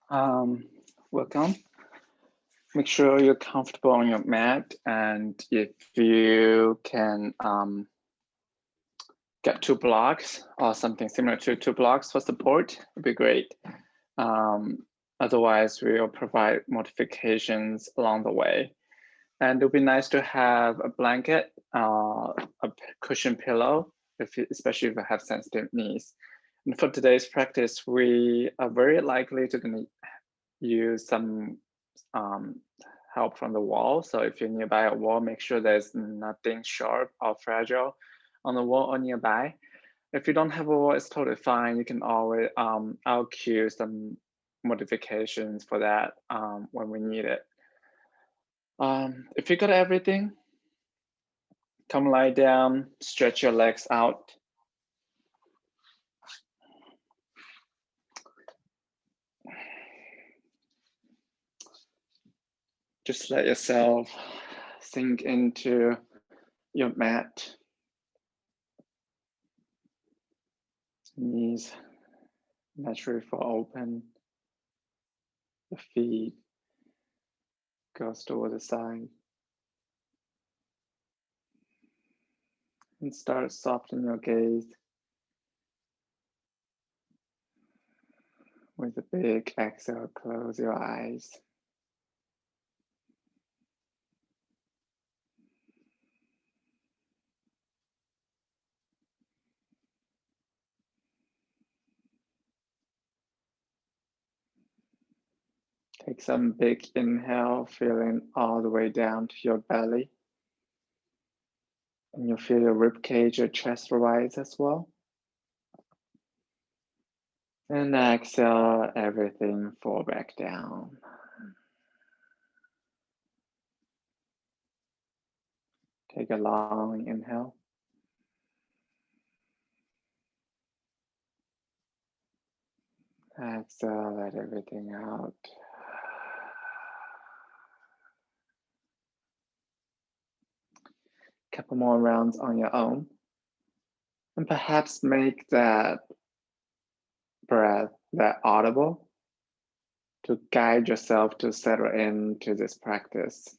Welcome. Make sure you're comfortable on your mat, and if you can get 2 blocks or something similar to 2 blocks for support, it'd be great. Otherwise, we'll provide modifications along the way. And it would be nice to have a blanket, a cushion pillow, especially if you have sensitive knees. And for today's practice, we are very likely to use some help from the wall. So if you're nearby a wall, make sure there's nothing sharp or fragile on the wall or nearby. If you don't have a wall, it's totally fine. You can always, I'll cue some modifications for that when we need it. If you got everything, come lie down, stretch your legs out. Just let yourself sink into your mat. Knees naturally fall open. The feet goes toward the side. And start softening your gaze with a big exhale. Close your eyes. Take some big inhale, feeling all the way down to your belly. And you'll feel your rib cage, your chest rise as well. And exhale, everything fall back down. Take a long inhale. Exhale, let everything out. Couple more rounds on your own. And perhaps make that breath that audible to guide yourself to settle into this practice.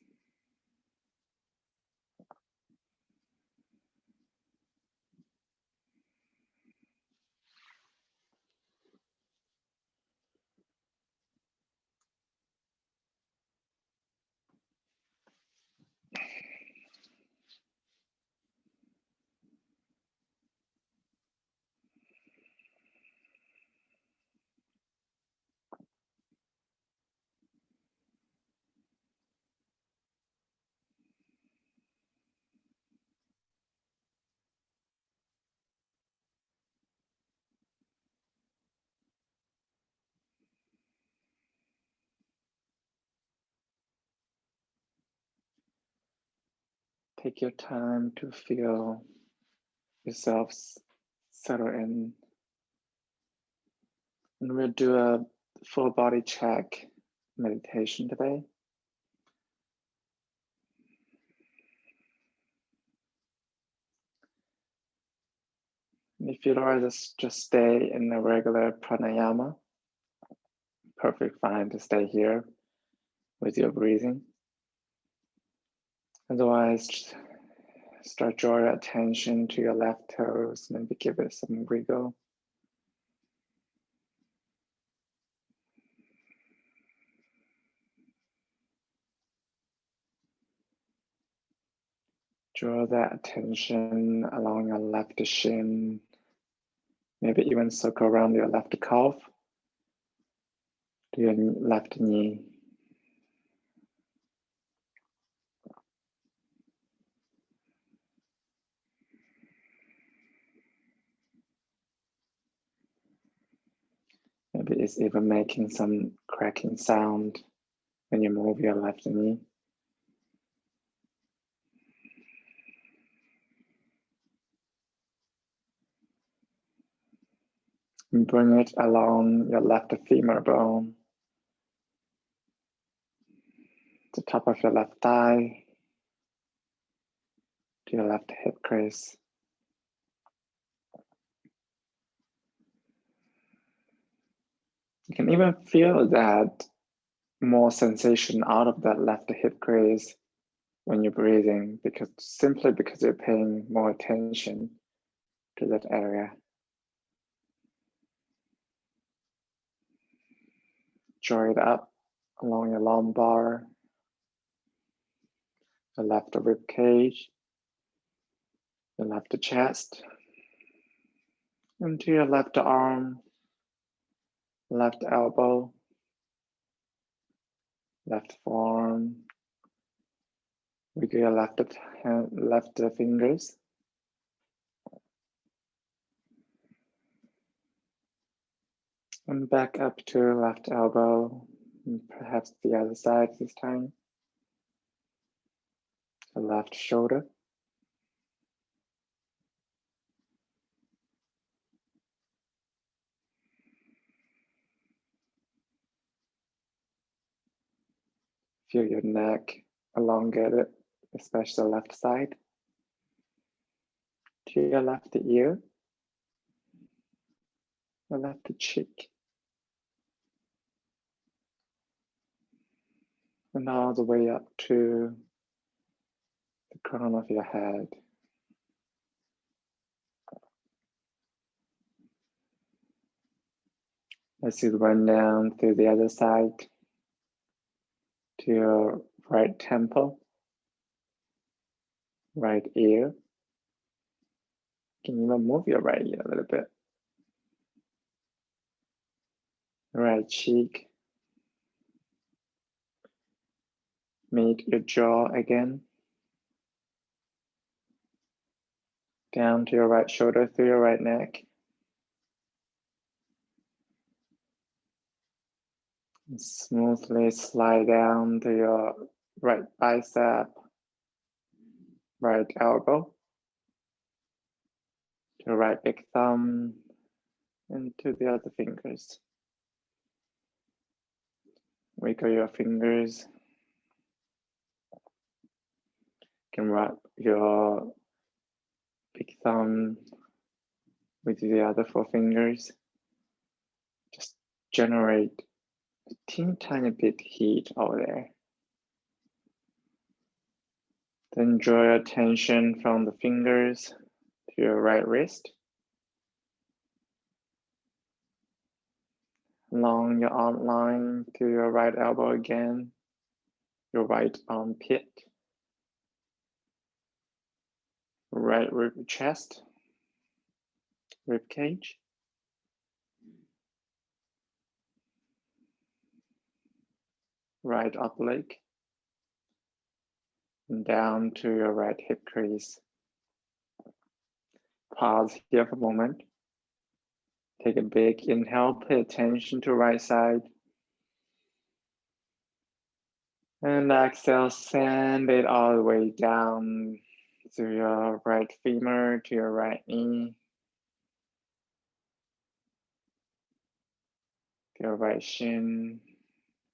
Take your time to feel yourself settle in. And we'll do a full body check meditation today. And if you'd rather just stay in a regular pranayama, perfect fine to stay here with your breathing. Otherwise, start draw your attention to your left toes, maybe give it some wiggle. Draw that attention along your left shin, maybe even circle around your left calf to your left knee. Maybe it's even making some cracking sound when you move your left knee. And bring it along your left femur bone, the top of your left thigh, to your left hip crease. You can even feel that more sensation out of that left hip crease when you're breathing, simply because you're paying more attention to that area. Draw it up along your lumbar, the left rib cage, the left chest, into your left arm, left elbow, left forearm. Wiggle your left hand, left fingers. And back up to left elbow, and perhaps the other side this time. The left shoulder. Feel your neck elongated, especially the left side. To your left ear, the left cheek. And all the way up to the crown of your head. As you run down through the other side to your right temple, right ear. Can you even move your right ear a little bit? Right cheek. Meet your jaw again. Down to your right shoulder through your right neck. And smoothly slide down to your right bicep, right elbow, to your right big thumb, and to the other fingers. Wiggle your fingers. You can wrap your big thumb with the other 4 fingers. Just generate a teeny tiny bit heat over there. Then draw your attention from the fingers to your right wrist. Along your arm line to your right elbow again, your right armpit, right rib chest, rib cage, right upper leg, and down to your right hip crease. Pause here for a moment. Take a big inhale, pay attention to right side. And exhale, send it all the way down to your right femur, to your right knee, to your right shin,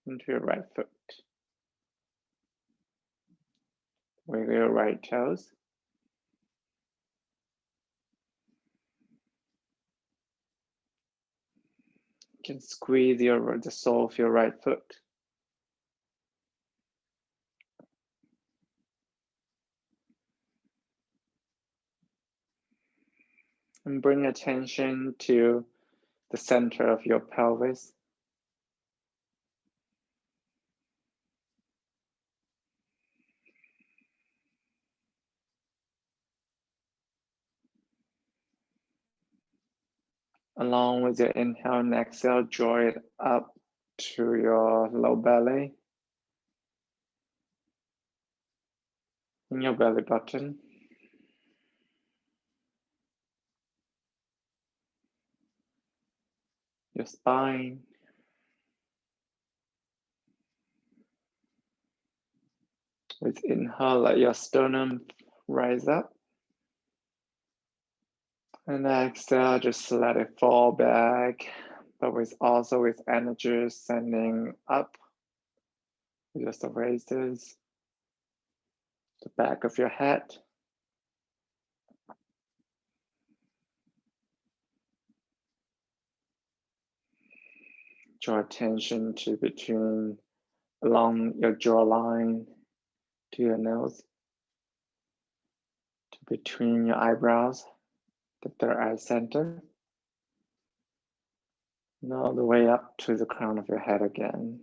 and to your right foot. Wiggle your right toes. You can squeeze the sole of your right foot. And bring attention to the center of your pelvis. Along with your inhale and exhale, draw it up to your low belly and your belly button. Your spine. With inhale, let your sternum rise up. And exhale, just let it fall back, but also with energy sending up. Just raises the back of your head. Draw attention to along your jawline, to your nose, to between your eyebrows, the third eye center, and all the way up to the crown of your head again.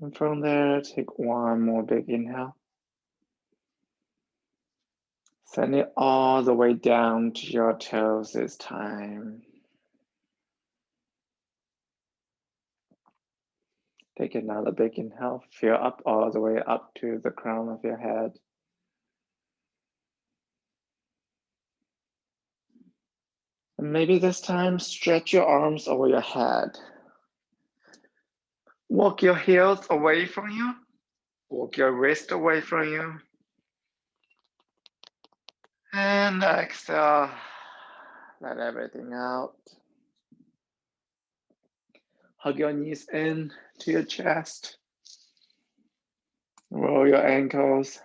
And from there, take one more big inhale. Send it all the way down to your toes this time. Take another big inhale. Feel up all the way up to the crown of your head. And maybe this time, stretch your arms over your head. Walk your heels away from you. Walk your wrist away from you. And exhale, let everything out. Hug your knees in to your chest. Roll your ankles.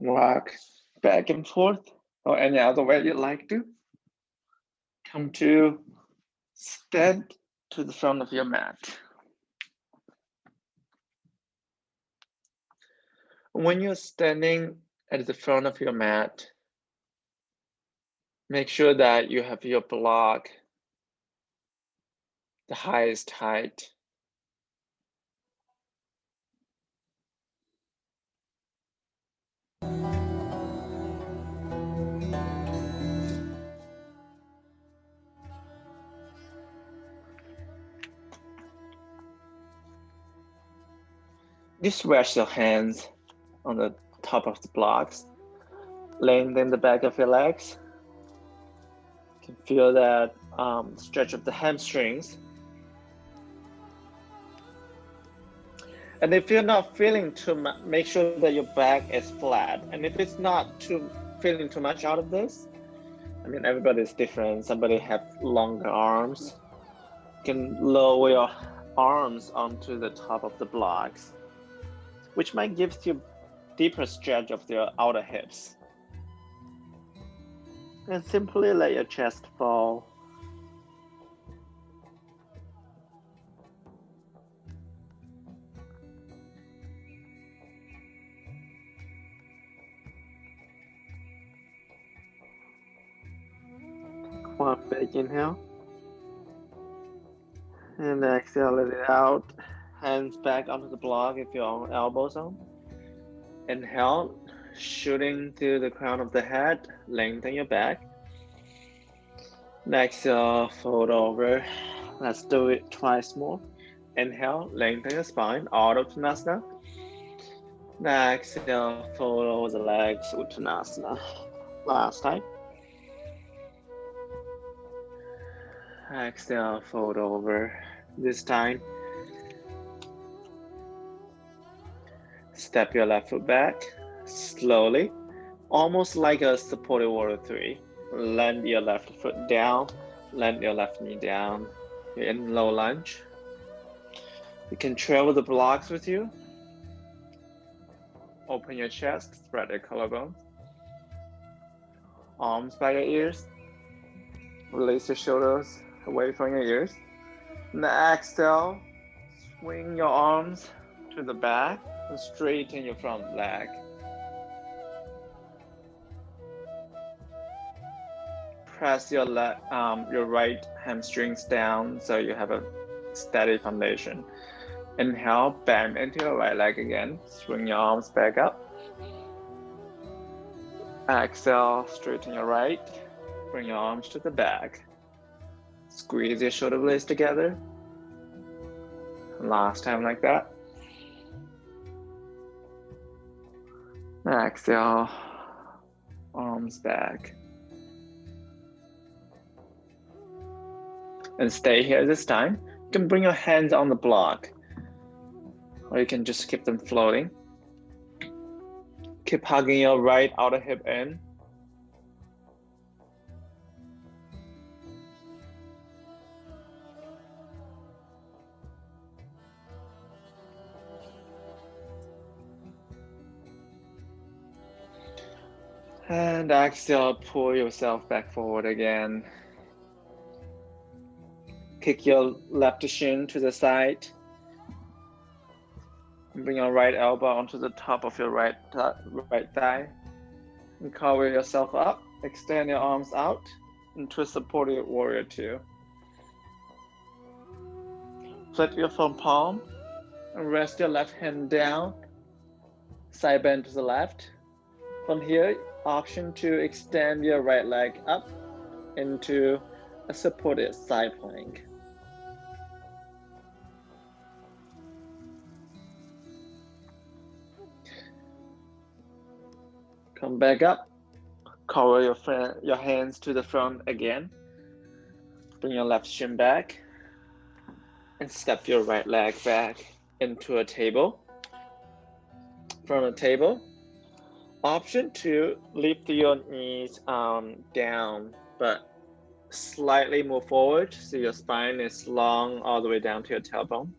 Rock back and forth, or any other way you'd like to. Come to stand to the front of your mat. When you're standing at the front of your mat, make sure that you have your block the highest height. Just rest your hands on the top of the blocks. Lengthen the back of your legs. You can feel that stretch of the hamstrings. And if you're not feeling too much, make sure that your back is flat. And if it's not feeling too much out of this, I mean, everybody's different. Somebody have longer arms. You can lower your arms onto the top of the blocks, which might give you deeper stretch of your outer hips. And simply let your chest fall. One big inhale. And exhale, let it out. Hands back onto the block if you're on elbows on. Inhale, shooting through the crown of the head, lengthen your back. Exhale, fold over. Let's do it twice more. Inhale, lengthen your spine, Uttanasana. Exhale, fold over the legs, Uttanasana. Last time. Exhale, fold over. This time, step your left foot back, slowly, almost like a supported warrior 3. Land your left foot down, land your left knee down. You're in low lunge. You can travel the blocks with you. Open your chest, spread your collarbones. Arms by your ears. Release your shoulders away from your ears. And exhale, swing your arms to the back and straighten your front leg. Press your right hamstrings down so you have a steady foundation. Inhale, bend into your right leg again. Swing your arms back up. Exhale, straighten your right. Bring your arms to the back. Squeeze your shoulder blades together. Last time like that. Exhale, arms back. And stay here this time. You can bring your hands on the block, or you can just keep them floating. Keep hugging your right outer hip in. And exhale, pull yourself back forward again. Kick your left shin to the side. Bring your right elbow onto the top of your right thigh. And cover yourself up. Extend your arms out into a supported warrior two. Flat your front palm and rest your left hand down. Side bend to the left. From here, option to extend your right leg up into a supported side plank. Come back up. Cover your hands to the front again. Bring your left shin back. And step your right leg back into a table. From a table, option to lift your knees down, but slightly move forward so your spine is long all the way down to your tailbone.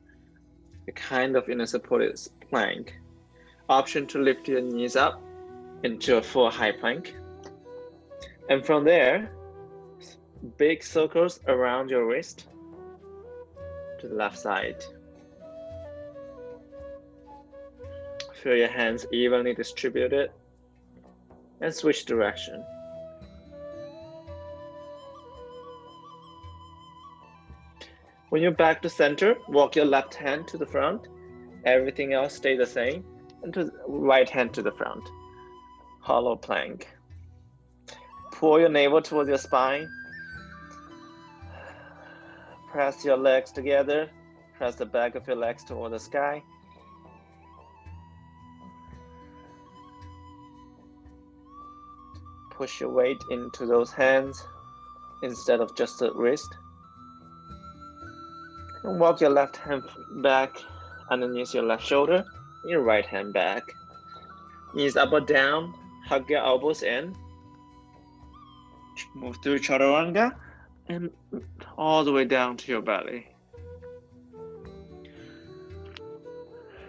You're kind of in a supported plank. Option to lift your knees up into a full high plank. And from there, big circles around your wrist to the left side. Feel your hands evenly distributed and switch direction. When you're back to center, walk your left hand to the front. Everything else stay the same. And to the right hand to the front. Hollow plank. Pull your navel towards your spine. Press your legs together. Press the back of your legs toward the sky. Push your weight into those hands instead of just the wrist. And walk your left hand back underneath your left shoulder, your right hand back. Knees up or down, hug your elbows in. Move through chaturanga and all the way down to your belly.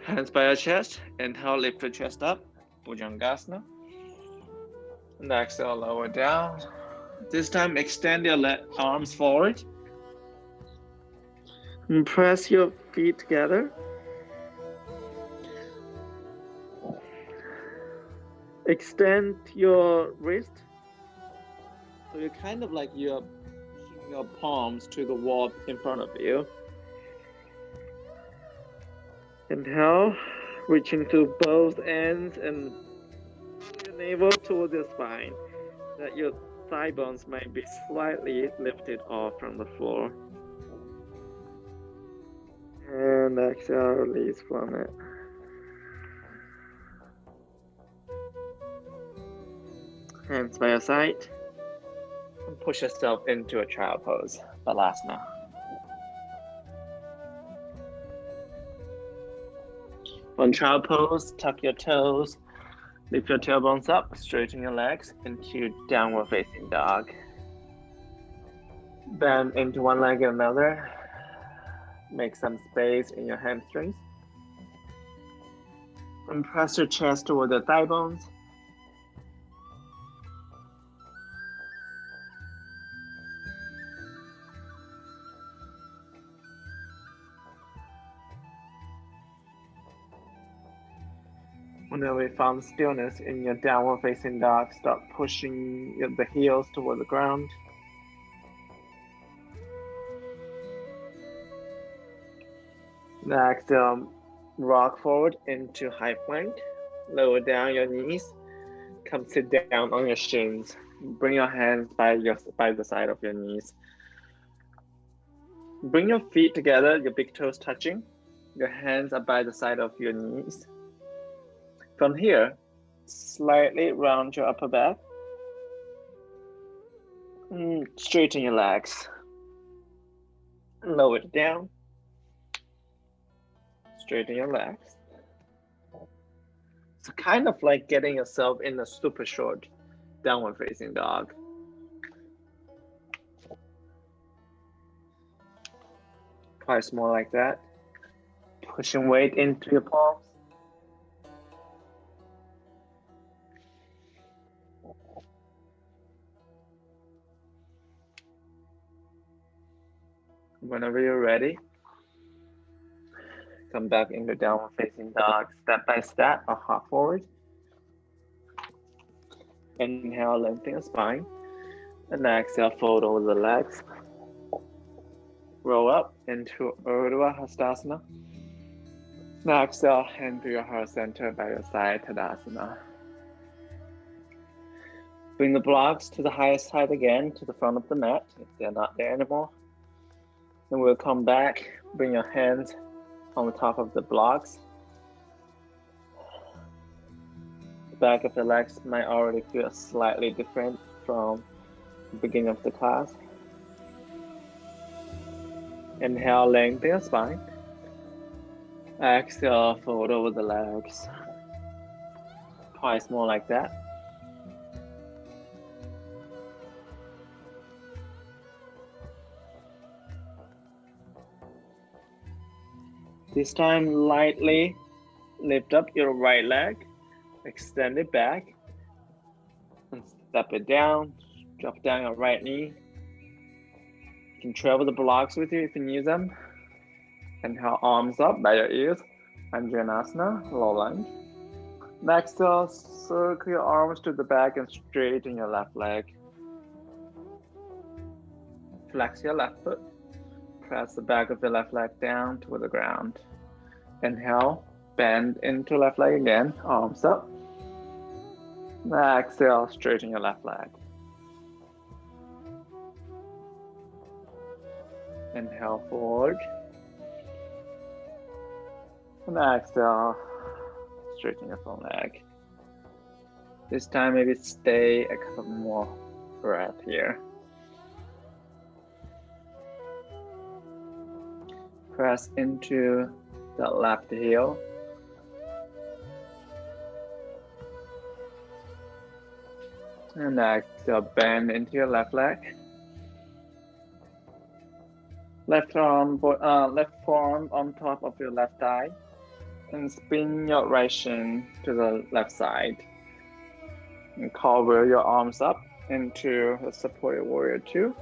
Hands by your chest. Inhale, lift your chest up, Bhujangasana. And exhale, lower down. This time, extend your arms forward. And press your feet together. Extend your wrist. So you're kind of like you're pushing your palms to the wall in front of you. Inhale, reaching to both ends and your navel towards your spine, that your thigh bones might be slightly lifted off from the floor. And exhale, release from it. Hands by your side. And push yourself into a child pose, Balasana. On child pose, tuck your toes. Lift your tailbones up, straighten your legs into downward facing dog. Bend into one leg and another. Make some space in your hamstrings. And press your chest toward the thigh bones. Whenever you found stillness in your downward facing dog, start pushing the heels toward the ground. Next, rock forward into high plank. Lower down your knees. Come sit down on your shins. Bring your hands by the side of your knees. Bring your feet together, your big toes touching. Your hands are by the side of your knees. From here, slightly round your upper back. Straighten your legs. Lower it down. Straighten your legs. So kind of like getting yourself in a super short downward facing dog. Twice more like that. Pushing weight into your palms. Whenever you're ready, come back into downward facing dog, step by step or hop forward. Inhale, lengthen your spine. And exhale, fold over the legs. Roll up into Urdhva Hastasana. Now exhale, hand to your heart center by your side, Tadasana. Bring the blocks to the highest height again, to the front of the mat, if they're not there anymore. Then we'll come back, bring your hands on the top of the blocks. The back of the legs might already feel slightly different from the beginning of the class. Inhale, lengthen your spine. Exhale, fold over the legs. Twice more like that. This time, lightly lift up your right leg, extend it back, and step it down, drop down your right knee. You can travel the blocks with you if you need them. Inhale, arms up by your ears, Anjanasana, low lunge. Next, circle your arms to the back and straighten your left leg. Flex your left foot. Press the back of the left leg down toward the ground. Inhale, bend into left leg again, arms up. Exhale, straighten your left leg. Inhale, forward. And exhale, straighten your front leg. This time, maybe stay a couple more breath here. Press into the left heel. And exhale, bend into your left leg. Left forearm on top of your left thigh. And spin your right shin to the left side. And cover your arms up into a supported warrior 2.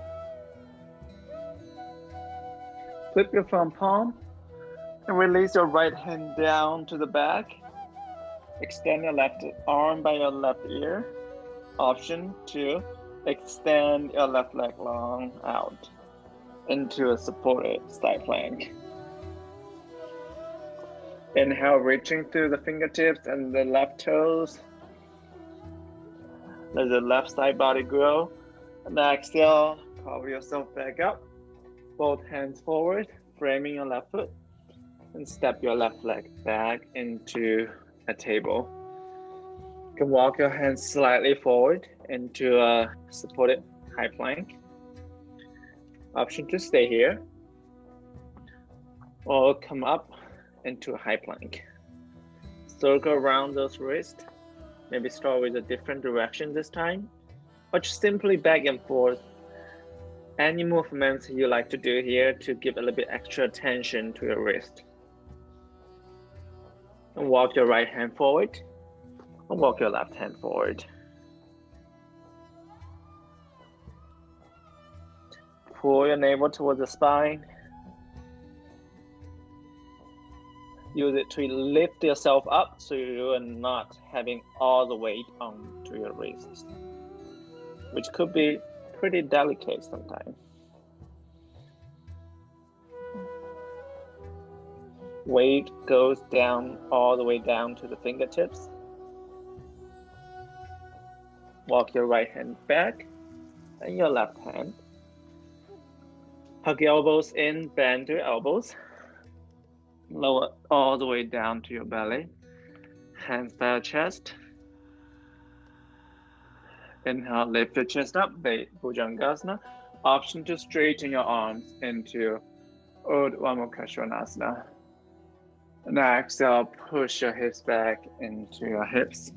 Flip your front palm and release your right hand down to the back. Extend your left arm by your left ear. Option 2, extend your left leg long out into a supported side plank. Inhale, reaching through the fingertips and the left toes. Let the left side body grow. And exhale, cover yourself back up. Both hands forward, framing your left foot. And step your left leg back into a table. You can walk your hands slightly forward into a supported high plank. Option to stay here. Or come up into a high plank. Circle around those wrists. Maybe start with a different direction this time. Or just simply back and forth. Any movements you like to do here to give a little bit extra attention to your wrist. And walk your right hand forward. And walk your left hand forward. Pull your navel towards the spine. Use it to lift yourself up so you are not having all the weight onto your wrists, which could be pretty delicate sometimes. Weight goes down all the way down to the fingertips. Walk your right hand back and your left hand. Hug your elbows in, bend your elbows. Lower all the way down to your belly. Hands by your chest. Inhale, lift your chest up, Bhujangasana. Option to straighten your arms into Urdhva Mukha Svanasana. And exhale, push your hips back into your hips.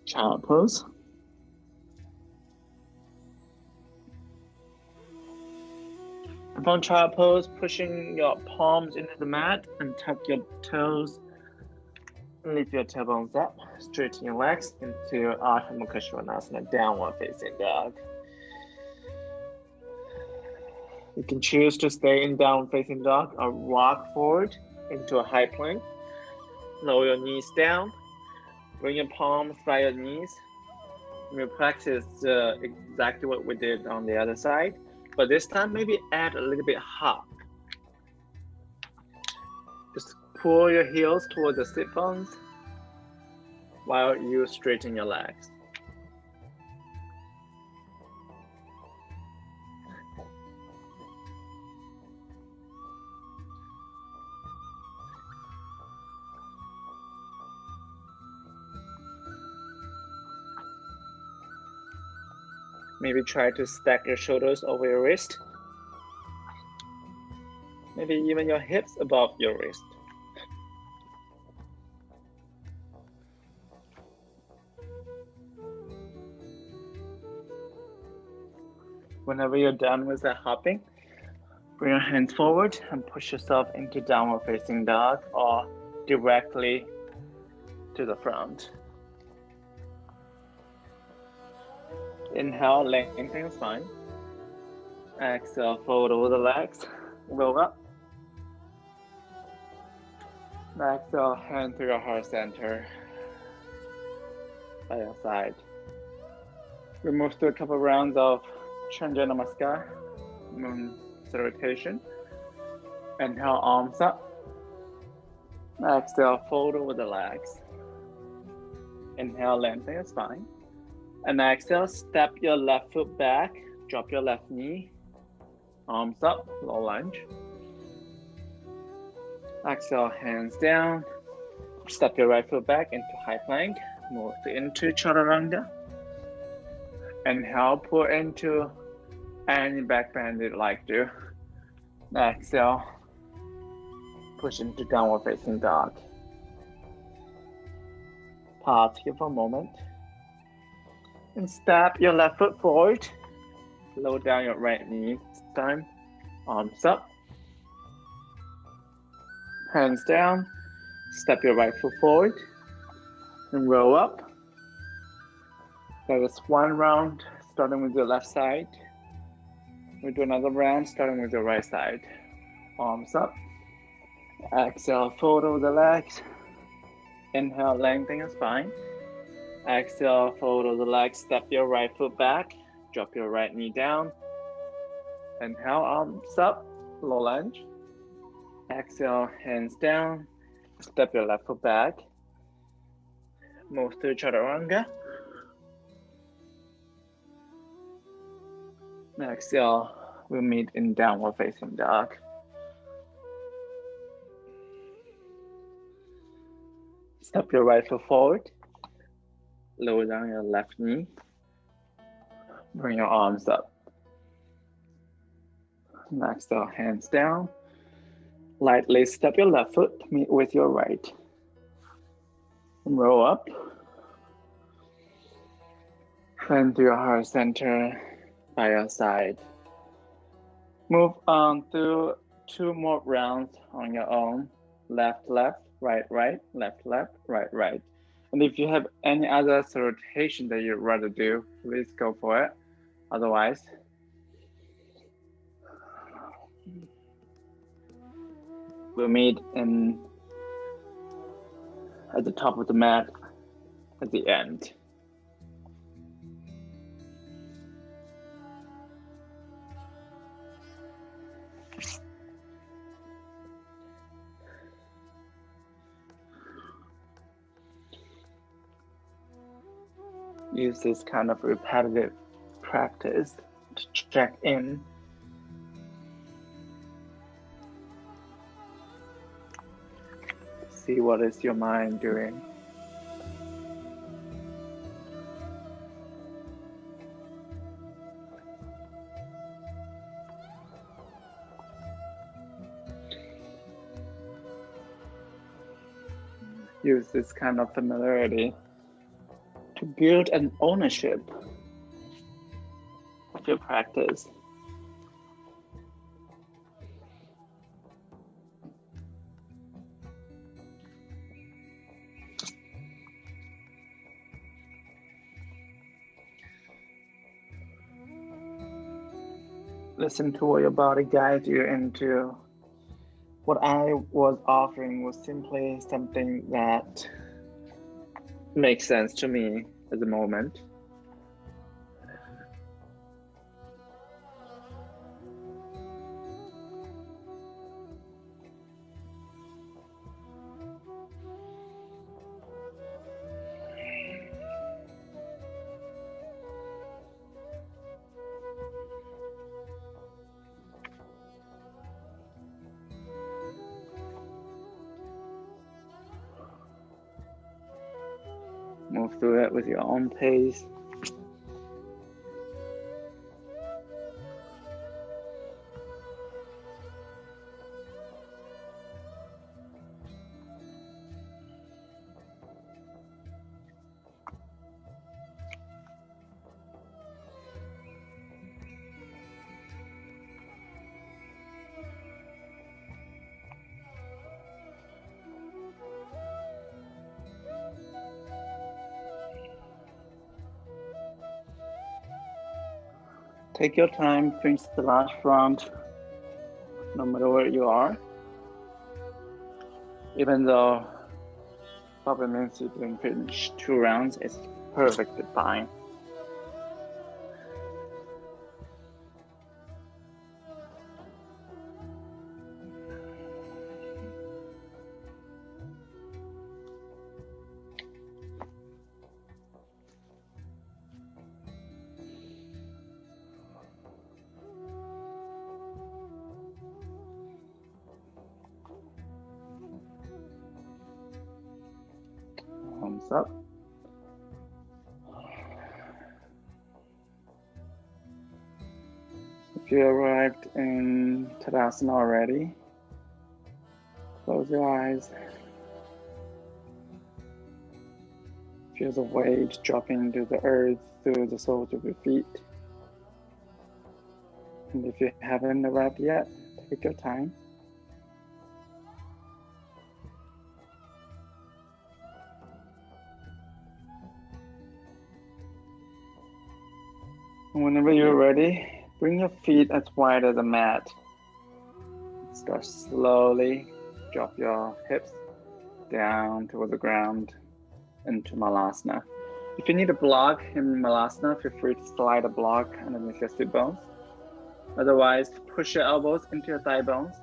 Child pose. From child pose, pushing your palms into the mat and tuck your toes. Lift your tailbones up, straighten your legs into Ardha Mukha Svanasana, downward facing dog. You can choose to stay in down facing dog or rock forward into a high plank. Lower your knees down. Bring your palms by your knees. We'll practice exactly what we did on the other side, but this time maybe add a little bit hop. Just pull your heels toward the sit bones while you straighten your legs. Maybe try to stack your shoulders over your wrist. Maybe even your hips above your wrist. Whenever you're done with that hopping, bring your hands forward and push yourself into downward facing dog or directly to the front. Inhale, lengthen your spine. Exhale, fold over the legs, roll up. Exhale, hand to your heart center by your side. We move to a couple rounds of Chandra Namaskar, moon salutation. Inhale, arms up. Exhale, fold over the legs. Inhale, lengthen your spine. And exhale, step your left foot back, drop your left knee, arms up, low lunge. Exhale, hands down. Step your right foot back into high plank, move into Chaturanga. Inhale, pull into any back bend you'd like to. Exhale, push into downward facing dog. Pause here for a moment. And step your left foot forward. Lower down your right knee this time. Arms up. Hands down. Step your right foot forward. And roll up. That is one round, starting with your left side. We'll do another round, starting with your right side. Arms up. Exhale, fold over the legs. Inhale, lengthen your spine. Exhale, fold over the legs, step your right foot back, drop your right knee down. Inhale, arms up, low lunge. Exhale, hands down, step your left foot back. Move to Chaturanga. Exhale, we'll meet in downward facing dog. Step your right foot forward. Lower down your left knee. Bring your arms up. Exhale, hands down. Lightly step your left foot, meet with your right. Roll up. Hand to your heart center by your side. Move on through 2 more rounds on your own. Left, left, right, right, left, left, right, right. And if you have any other rotation that you'd rather do, please go for it. Otherwise, we'll meet at the top of the mat at the end. Use this kind of repetitive practice to check in. See what is your mind doing. Use this kind of familiarity to build an ownership of your practice. Listen to what your body guides you into. What I was offering was simply something that makes sense to me at the moment. Move through it with your own pace. Take your time, finish the last round, no matter where you are. Even though probably means you didn't finish 2 rounds, it's perfectly fine. Thumbs up. If you arrived in Tadasana already, close your eyes. Feel the weight dropping into the earth through the soles of your feet. And if you haven't arrived yet, take your time. And whenever you're ready, bring your feet as wide as a mat. Start slowly, drop your hips down toward the ground into Malasana. If you need a block in Malasana, feel free to slide a block underneath your sit bones. Otherwise, push your elbows into your thigh bones.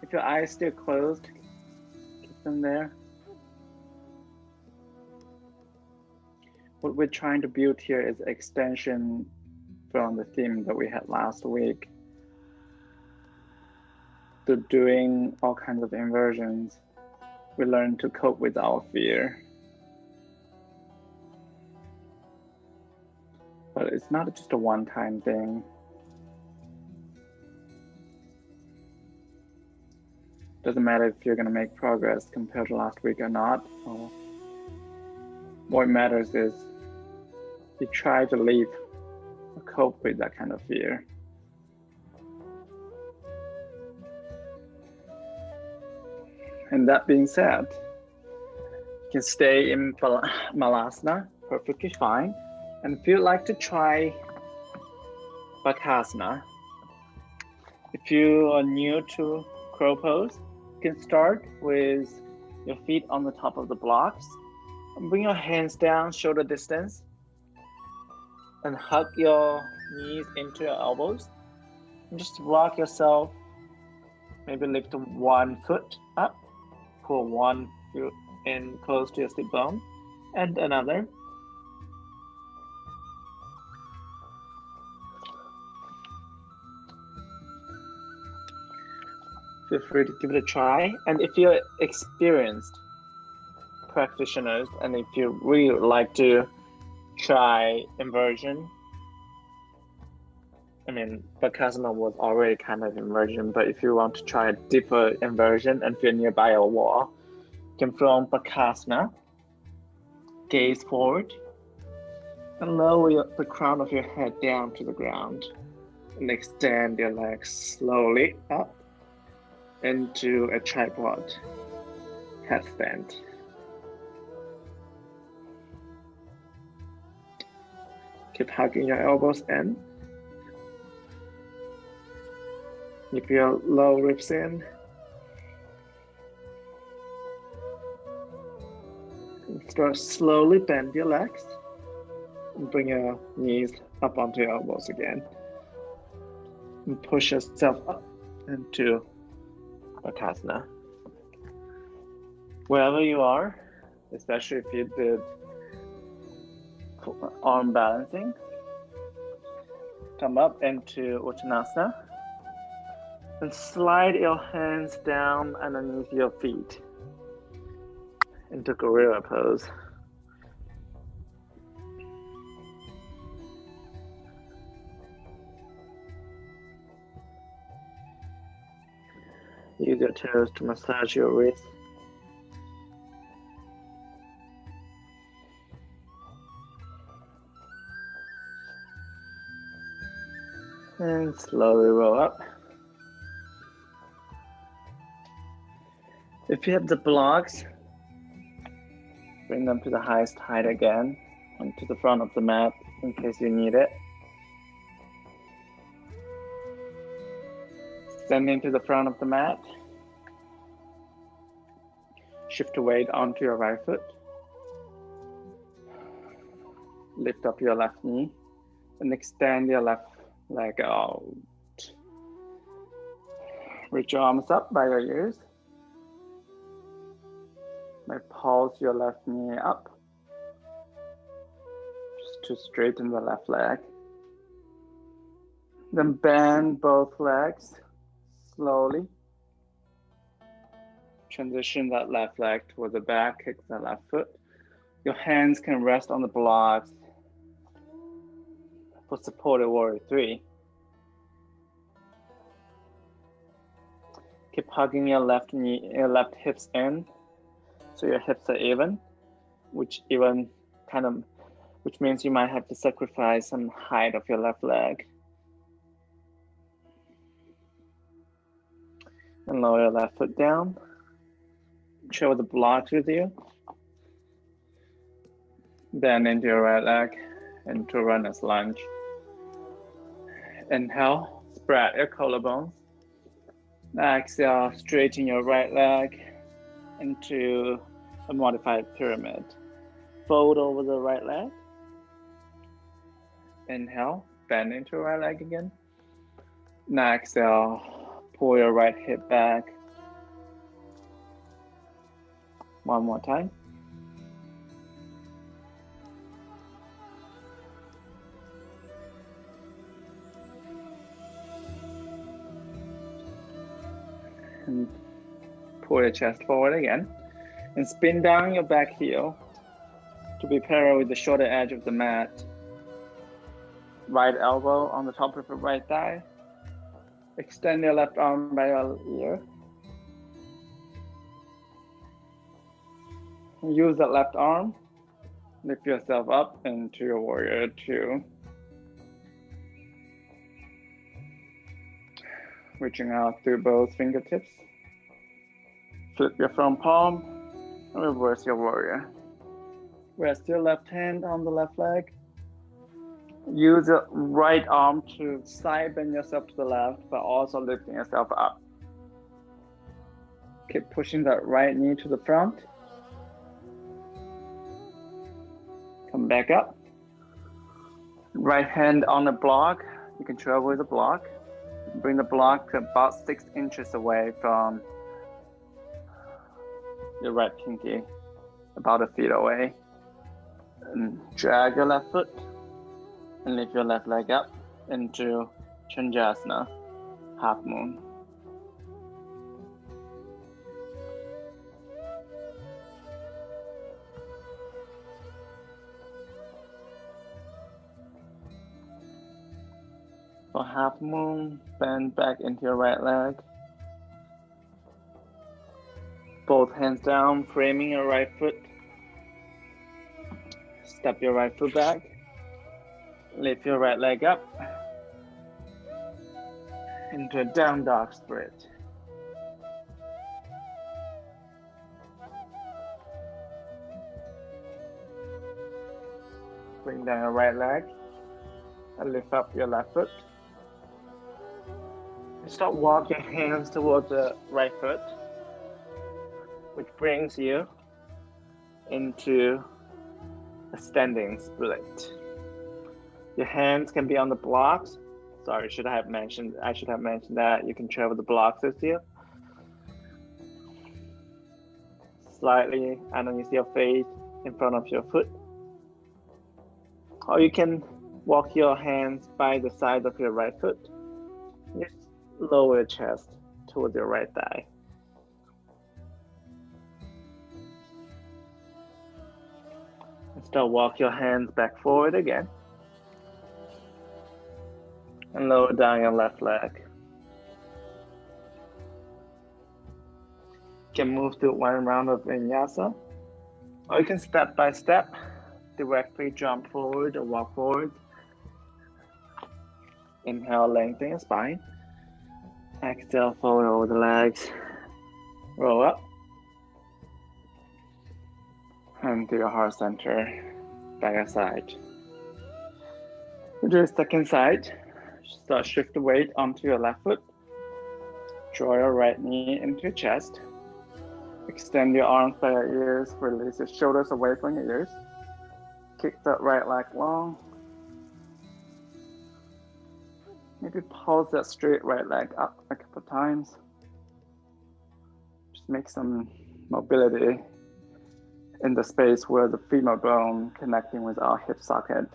If your eyes still closed, keep them there. What we're trying to build here is extension from the theme that we had last week. Through doing all kinds of inversions, we learn to cope with our fear. But it's not just a one-time thing. Doesn't matter if you're going to make progress compared to last week or not. What matters is you try to live or cope with that kind of fear. And that being said, you can stay in Malasana perfectly fine. And if you'd like to try Bakasana, if you are new to crow pose, you can start with your feet on the top of the blocks. And bring your hands down, shoulder distance. And hug your knees into your elbows. And just rock yourself. Maybe lift one foot up. Pull one foot in close to your sit bone. And another. Feel free to give it a try. And if you're experienced practitioners, and if you really like to try inversion, I mean, Bakasana was already kind of inversion, but if you want to try a deeper inversion and feel nearby a wall, you can from Bakasana, gaze forward, and lower the crown of your head down to the ground, and extend your legs slowly up into a tripod headstand. Keep hugging your elbows in. Keep your low ribs in. Start slowly bend your legs and bring your knees up onto your elbows again. And push yourself up into Bakasana. Wherever you are, especially if you did arm balancing, come up into Uttanasana and slide your hands down underneath your feet into gorilla pose. Use your toes to massage your wrists. And slowly roll up. If you have the blocks, bring them to the highest height again and to the front of the mat in case you need it. Standing to the front of the mat. Shift the weight onto your right foot. Lift up your left knee and extend your left leg out. Reach your arms up by your ears. Pulse your left knee up just to straighten the left leg. Then bend both legs slowly. Transition that left leg toward the back, kick the left foot. Your hands can rest on the blocks for supported warrior 3. Keep hugging your left knee, your left hips in, so your hips are even, which means you might have to sacrifice some height of your left leg. And lower your left foot down. Share the blocks with you. Bend into your right leg into runner's lunge. Inhale, spread your collarbones. Exhale, straighten your right leg into a modified pyramid. Fold over the right leg. Inhale, bend into your right leg again. Now exhale, pull your right hip back. One more time. And pull your chest forward again. And spin down your back heel to be parallel with the shoulder edge of the mat. Right elbow on the top of your right thigh. Extend your left arm by your ear. Use that left arm. Lift yourself up into your warrior 2. Reaching out through both fingertips. Flip your front palm and reverse your warrior. Rest your left hand on the left leg. Use your right arm to side bend yourself to the left, but also lifting yourself up. Keep pushing that right knee to the front. Come back up. Right hand on the block. You can travel with the block. Bring the block to about 6 inches away from your right pinky, about a feet away. And drag your left foot and lift your left leg up into Chandrasana, half moon. For half moon, bend back into your right leg. Both hands down, framing your right foot. Step your right foot back. Lift your right leg up into a down dog split. Bring down your right leg and lift up your left foot. Start walking your hands towards the right foot, which brings you into a standing split. Your hands can be on the blocks. Sorry, I should have mentioned that you can travel the blocks with you. Slightly underneath your feet, in front of your foot. Or you can walk your hands by the side of your right foot. Just lower your chest towards your right thigh. And start walk your hands back forward again. And lower down your left leg. You can move to one round of vinyasa. Or you can step by step, directly jump forward or walk forward. Inhale, lengthen your spine. Exhale, fold over the legs. Roll up. And to your heart center, back side. Do the second side. Start shift the weight onto your left foot. Draw your right knee into your chest. Extend your arms by your ears. Release your shoulders away from your ears. Kick that right leg long. Maybe pulse that straight right leg up a couple of times. Just make some mobility in the space where the femur bone connecting with our hip socket.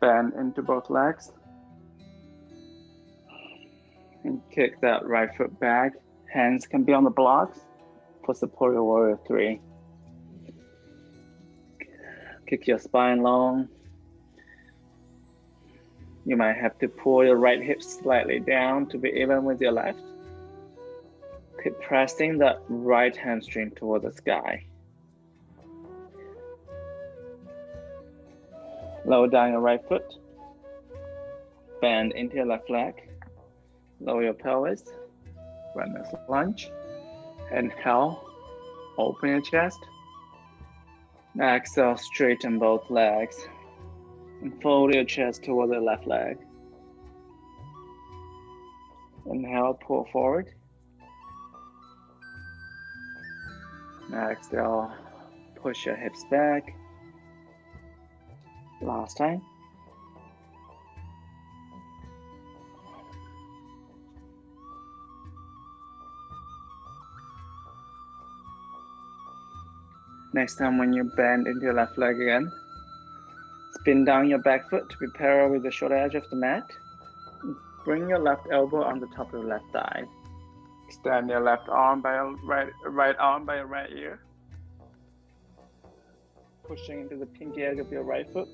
Bend into both legs. And kick that right foot back. Hands can be on the blocks for supported warrior 3. Kick your spine long. You might have to pull your right hip slightly down to be even with your left. Keep pressing that right hamstring toward the sky. Lower down your right foot. Bend into your left leg. Lower your pelvis. Runner's lunge. Inhale. Open your chest. Exhale, straighten both legs. And fold your chest toward the left leg. Inhale, pull forward. Exhale, push your hips back. Last time. Next time when you bend into your left leg again, spin down your back foot to be parallel with the shoulder edge of the mat. Bring your left elbow on the top of your left thigh. Extend your left arm by your right arm by your right ear. Pushing into the pinky edge of your right foot.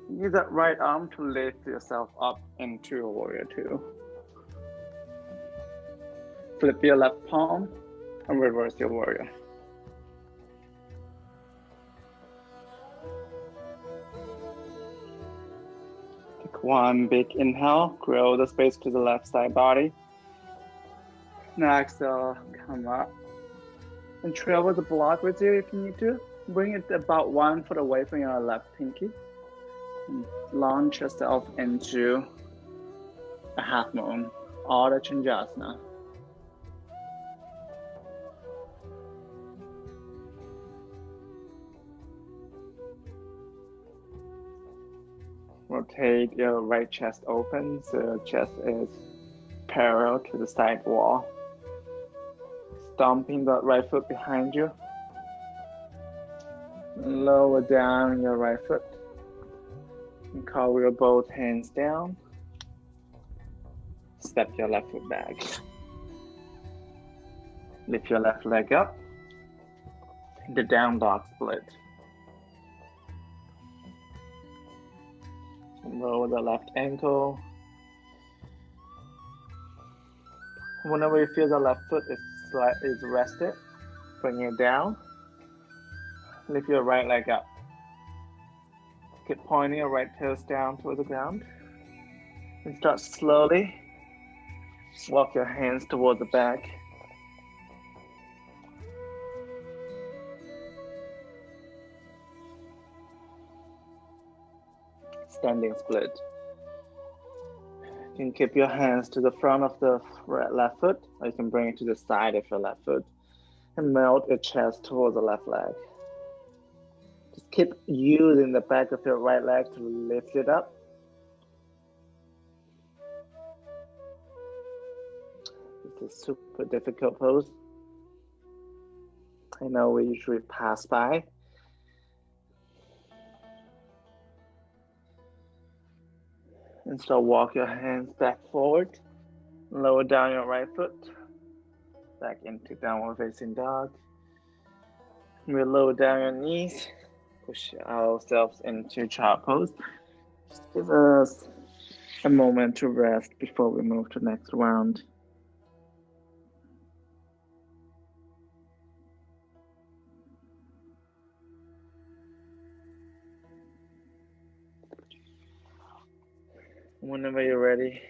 Use that right arm to lift yourself up into a warrior 2. Flip your left palm and reverse your warrior. Take one big inhale, grow the space to the left side body. Now exhale, come up. And travel the block with you if you need to. Bring it about 1 foot away from your left pinky. And launch yourself into a half moon, Ardha Chandrasana. Rotate your right chest open so your chest is parallel to the side wall. Stomping that right foot behind you. Lower down your right foot. And cartwheel both hands down. Step your left foot back. Lift your left leg up. The down dog split. Lower the left ankle. Whenever you feel the left foot is rested, bring it down. Lift your right leg up. Keep pointing your right toes down toward the ground. And start slowly. Walk your hands toward the back. Standing split. You can keep your hands to the front of the left foot, or you can bring it to the side of your left foot and melt your chest towards the left leg. Just keep using the back of your right leg to lift it up. It's a super difficult pose. I know we usually pass by. And so walk your hands back forward. Lower down your right foot. Back into downward facing dog. We'll lower down your knees. Push ourselves into child pose. Just give us a moment to rest before we move to the next round. Whenever you're ready,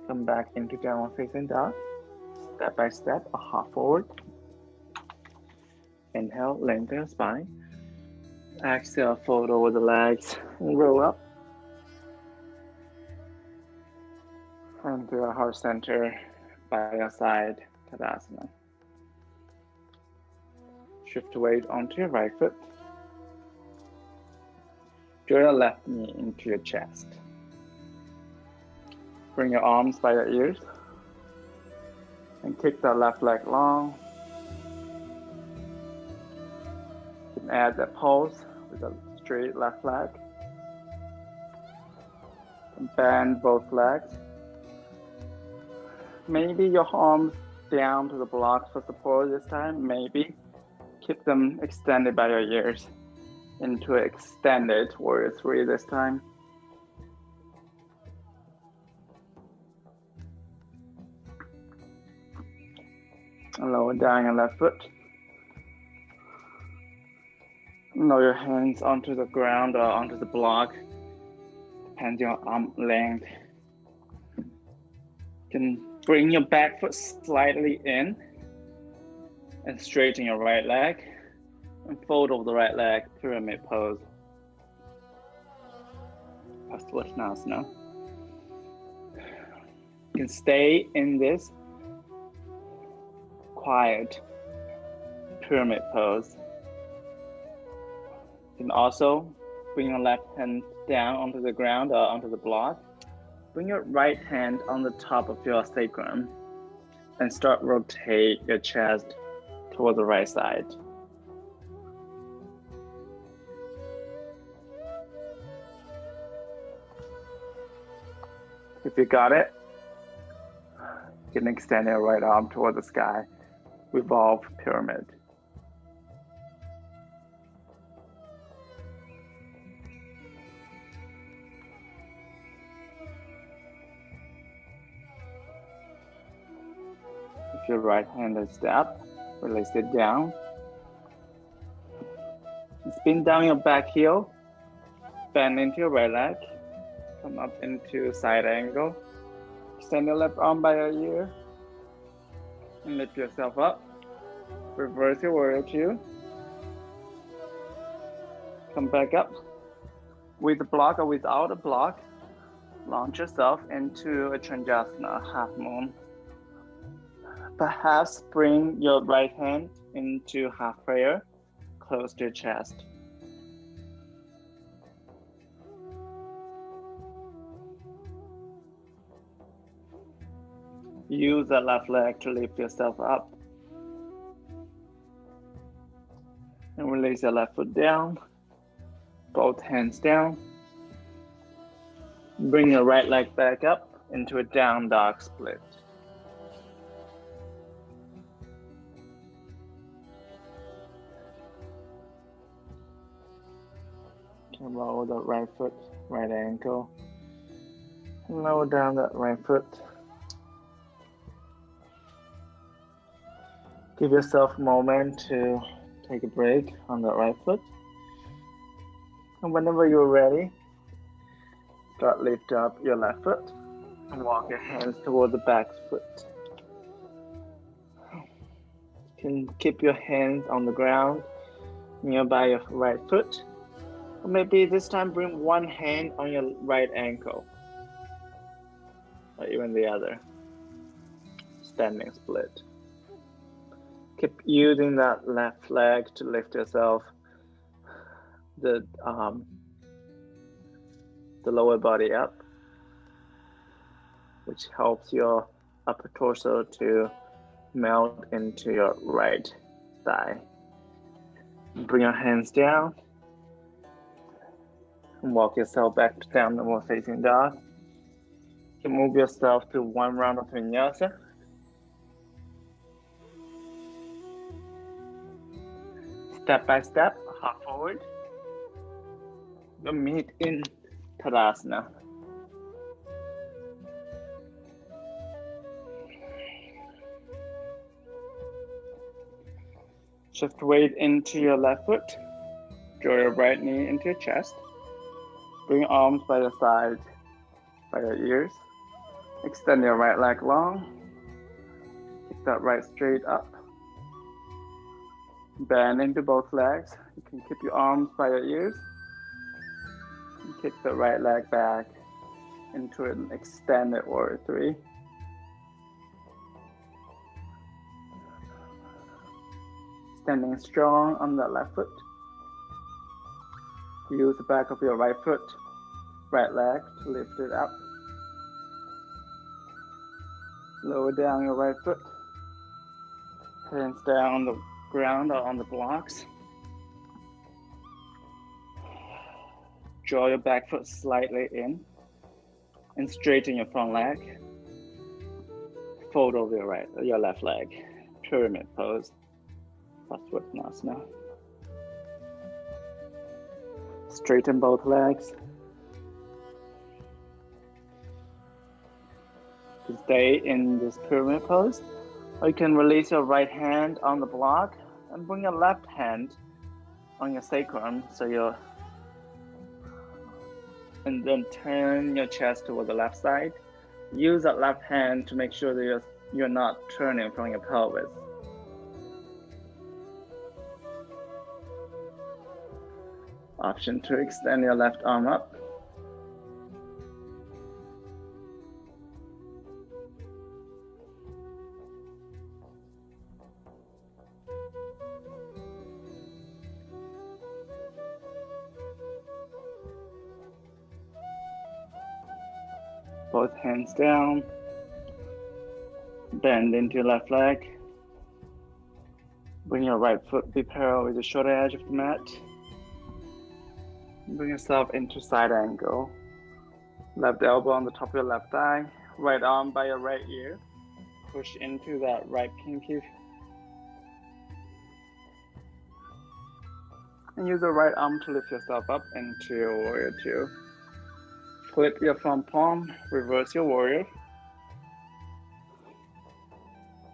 come back into downward facing dog. Step by step, a hop forward. Inhale, lengthen your spine. Exhale, fold over the legs and roll up. And to a heart center by your side, Tadasana. Shift weight onto your right foot. Draw your left knee into your chest. Bring your arms by your ears. And kick the left leg long. You can add that pulse with a straight left leg. And bend both legs. Maybe your arms down to the blocks for support this time. Maybe keep them extended by your ears into an extended warrior 3 this time. And lower down your left foot. Lower your hands onto the ground or onto the block. Depends on your arm length. You can bring your back foot slightly in and straighten your right leg and fold over the right leg, pyramid pose. Paschimottanasana. You can stay in this quiet pyramid pose. You can also bring your left hand down onto the ground or onto the block. Bring your right hand on the top of your sacrum and start rotate your chest toward the right side. If you got it, you can extend your right arm toward the sky. Revolve pyramid. If your right hand is up, release it down. Spin down your back heel. Bend into your right leg. Come up into side angle. Extend your left arm by your ear. And lift yourself up. Reverse your warrior 2. Come back up. With a block or without a block, launch yourself into a Chandrasana, half moon. Perhaps bring your right hand into half prayer, close to your chest. Use the left leg to lift yourself up. And release your left foot down. Both hands down. Bring your right leg back up into a down dog split. Lower the right foot, right ankle. And lower down that right foot. Give yourself a moment to take a break on the right foot. And whenever you're ready, start lift up your left foot and walk your hands toward the back foot. You can keep your hands on the ground nearby your right foot. Or maybe this time bring one hand on your right ankle. or even the other. Standing split. Keep using that left leg to lift yourself, the lower body up, which helps your upper torso to melt into your right thigh. Bring your hands down and walk yourself back to downward facing dog. You can move yourself through one round of vinyasa. Step by step, hop forward. We'll meet in Tadasana. Shift weight into your left foot. Draw your right knee into your chest. Bring your arms by your side, by your ears. Extend your right leg long. Kick that right straight up. Bend into both legs. You can keep your arms by your ears. And kick the right leg back into an extended warrior three. Standing strong on the left foot. Use the back of your right foot, right leg to lift it up. Lower down your right foot. Hands down on the ground or on the blocks. Draw your back foot slightly in and straighten your front leg. Fold over your left leg. Pyramid pose. Now. Straighten both legs. Stay in this pyramid pose. Or you can release your right hand on the block and bring your left hand on your sacrum and then turn your chest toward the left side. Use that left hand to make sure that you're not turning from your pelvis. Option to extend your left arm up. Both hands down. Bend into your left leg. Bring your right foot be parallel with the shoulder edge of the mat. Bring yourself into side angle. Left elbow on the top of your left thigh. Right arm by your right ear. Push into that right pinky. And use the right arm to lift yourself up into your warrior two. Flip your front palm, reverse your warrior.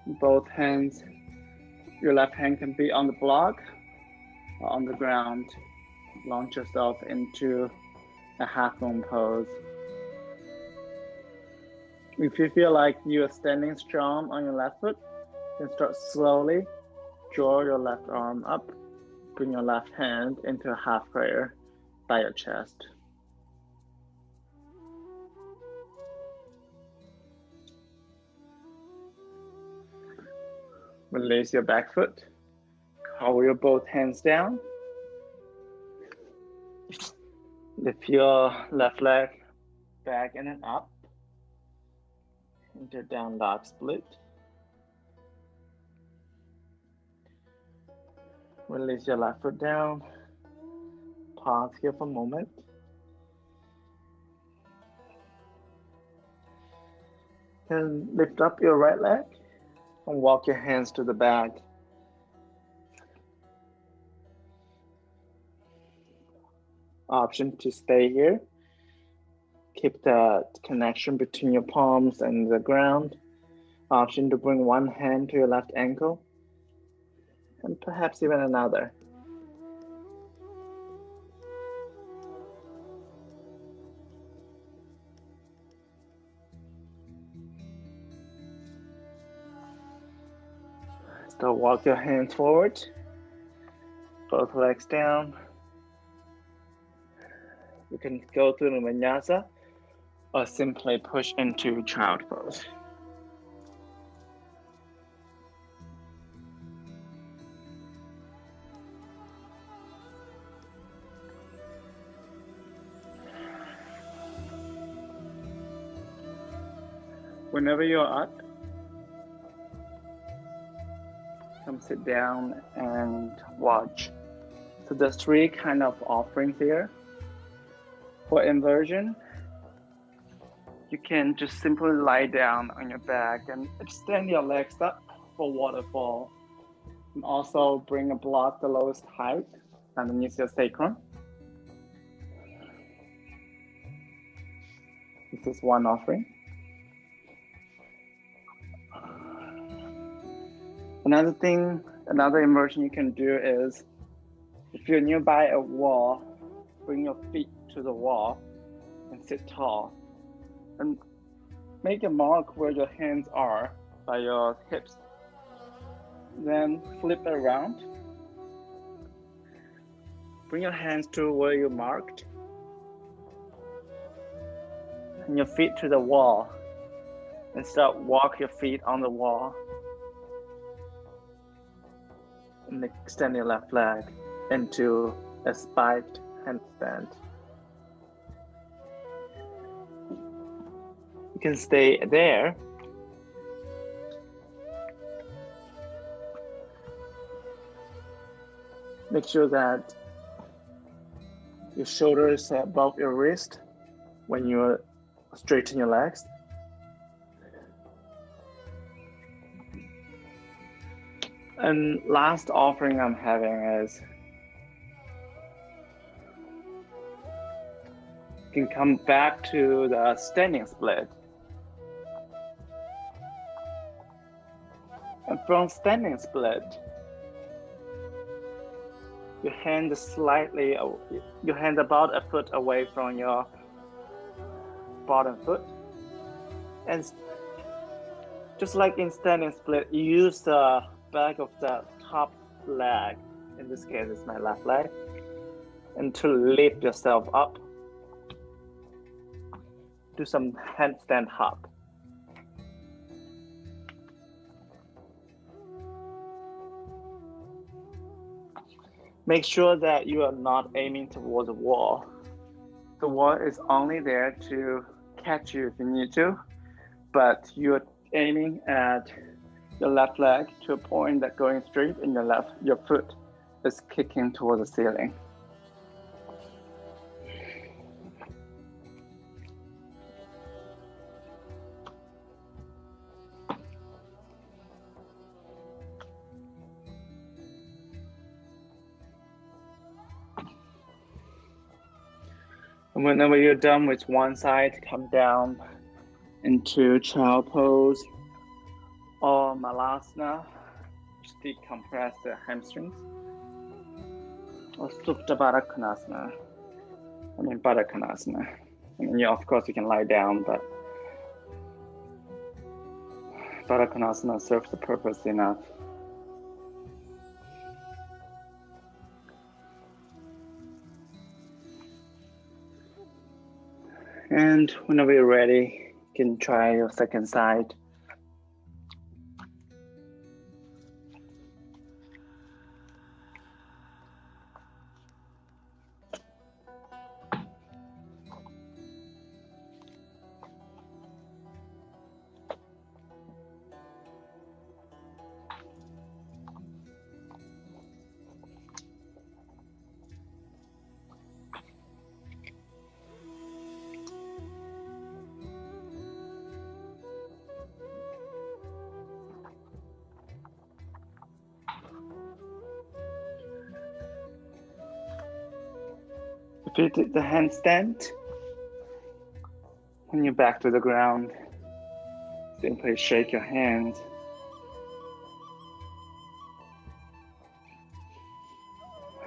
Both hands, your left hand can be on the block or on the ground. Launch yourself into a half moon pose. If you feel like you are standing strong on your left foot, then start slowly. Draw your left arm up. Bring your left hand into a half prayer by your chest. Release your back foot. Cover your both hands down. Lift your left leg back and then up into down dog split. Release your left foot down. Pause here for a moment. And lift up your right leg and walk your hands to the back. Option to stay here. Keep the connection between your palms and the ground. Option to bring one hand to your left ankle and perhaps even another. So walk your hands forward, both legs down. You can go through the vinyasa or simply push into child pose. Whenever you're up, come sit down and watch. So there's three kind of offerings here. For inversion, you can just simply lie down on your back and extend your legs up for waterfall. And also bring a block the lowest height underneath your sacrum. This is one offering. Another inversion you can do is, if you're nearby a wall, bring your feet to the wall and sit tall. And make a mark where your hands are by your hips. Then flip around. Bring your hands to where you marked. And your feet to the wall. And start walk your feet on the wall. And extend your left leg into a spiked handstand. You can stay there. Make sure that your shoulders are above your wrist when you straighten your legs. And last offering I'm having is, you can come back to the standing split. And from standing split, your hand about a foot away from your bottom foot. And just like in standing split, you use the back of the top leg, in this case it's my left leg, and to lift yourself up. Do some handstand hop. Make sure that you are not aiming towards the wall. The wall is only there to catch you if you need to, but you're aiming at your left leg to a point that going straight, and your foot is kicking towards the ceiling. And whenever you're done with one side, come down into child pose or malasana, just decompress the hamstrings, or supta baddha konasana. Baddha konasana. Of course you can lie down, but baddha konasana serves the purpose enough. And whenever you're ready, you can try your second side. If you did the handstand, when you're back to the ground, simply shake your hands.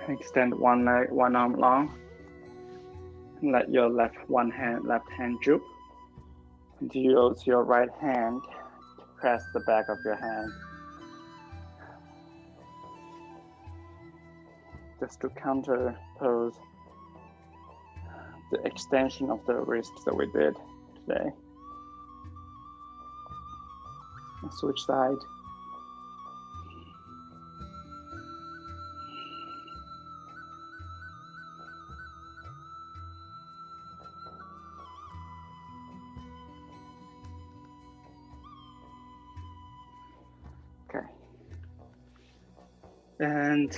Extend one leg, one arm long. And let your left hand droop. And use your right hand to press the back of your hand. Just to counter pose the extension of the wrist that we did today. Switch side. Okay. And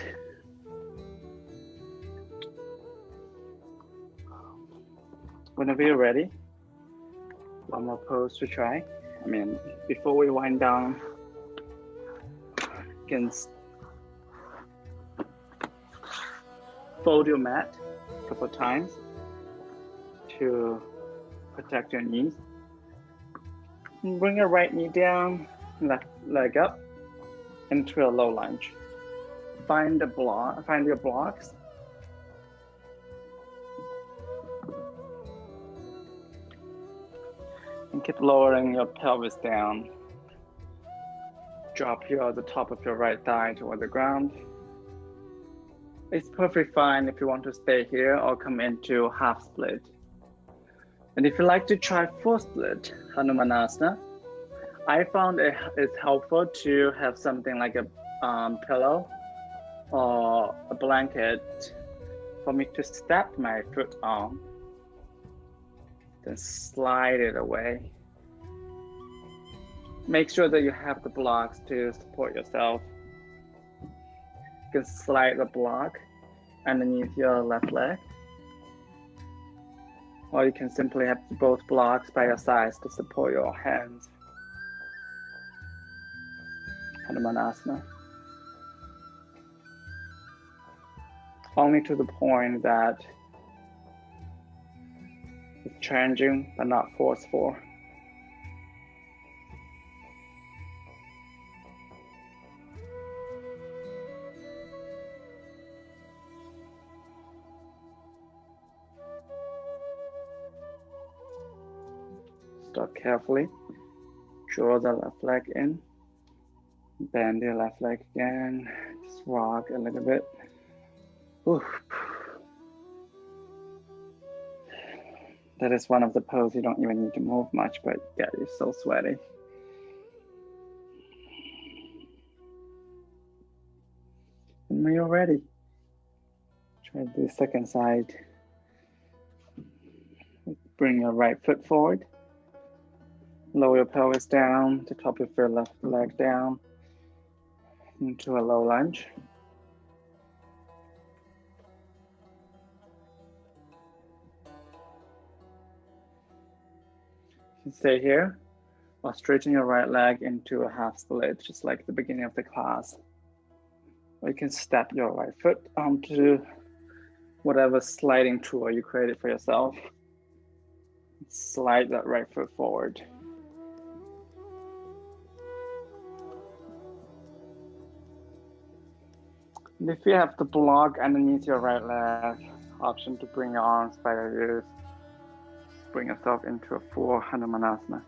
whenever you're ready, one more pose to try. Before we wind down, you can fold your mat a couple of times to protect your knees. And bring your right knee down, left leg up into a low lunge. Find your blocks. And keep lowering your pelvis down. Drop the top of your right thigh toward the ground. It's perfectly fine if you want to stay here or come into half split. And if you like to try full split, Hanumanasana, I found it's helpful to have something like a pillow or a blanket for me to step my foot on, then slide it away. Make sure that you have the blocks to support yourself. You can slide the block underneath your left leg, or you can simply have both blocks by your sides to support your hands. Hanumanasana. Only to the point that it's challenging but not forceful. Stop carefully. Draw the left leg in. Bend your left leg again. Just rock a little bit. Oof. That is one of the poses you don't even need to move much, but yeah, you're so sweaty. And when you're ready, try the second side. Bring your right foot forward. Lower your pelvis down, the top of your left leg down into a low lunge. You can stay here or straighten your right leg into a half split, just like the beginning of the class. Or you can step your right foot onto whatever sliding tool you created for yourself. Slide that right foot forward. And if you have the block underneath your right leg, option to bring your arms by your ears. Bring yourself into a full Hanumanasana.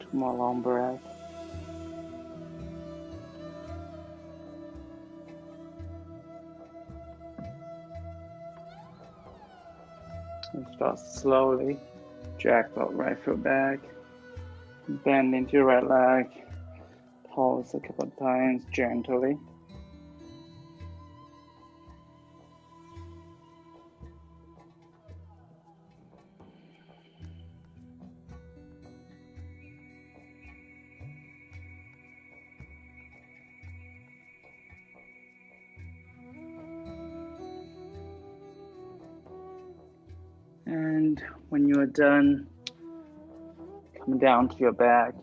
Two more long breaths. And start slowly. Drag that right foot back. Bend into your right leg. Pause a couple of times gently. And when you are done, come down to your back.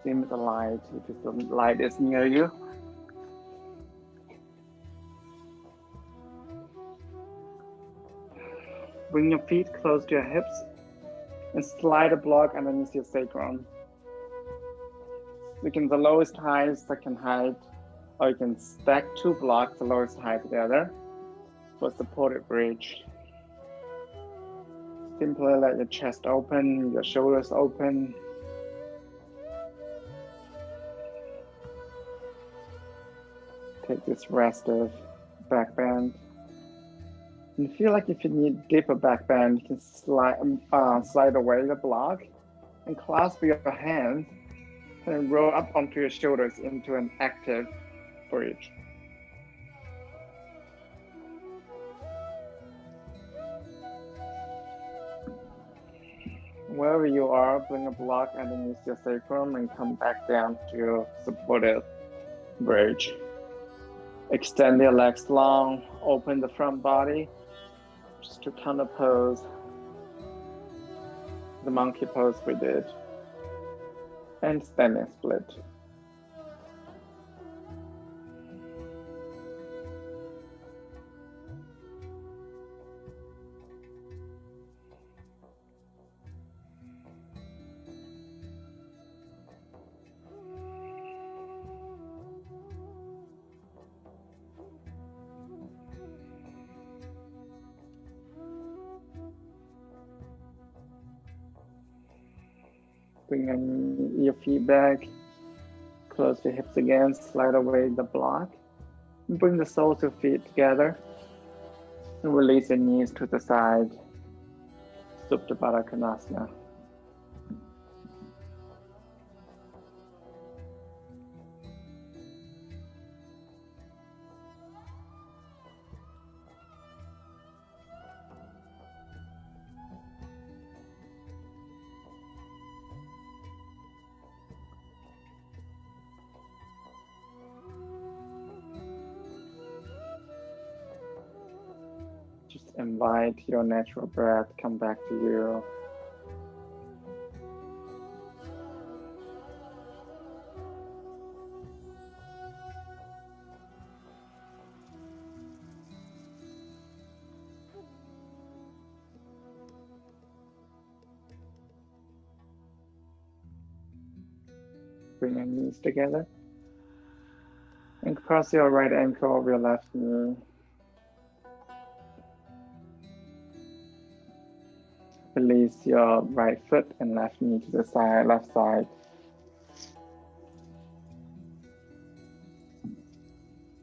Dim the light if the light is near you. Bring your feet close to your hips and slide a block underneath your sacrum. Begin the lowest height, second height, Or you can stack two blocks, the lower side together for supported bridge. Simply let your chest open, your shoulders open. Take this restive back bend. And feel like if you need deeper back bend, you can slide away the block and clasp your hands and roll up onto your shoulders into an active bridge. Wherever you are, bring a block underneath your sacrum and come back down to your supported bridge. Extend your legs long, open the front body, just to counter pose the monkey pose we did, and standing split. Bring your feet back, close your hips again, slide away the block. Bring the soles of feet together and release your knees to the side, Supta Baddha Konasana. Just invite your natural breath come back to you. Bring your knees together and cross your right ankle over your left knee. Release your right foot and left knee to the side, left side.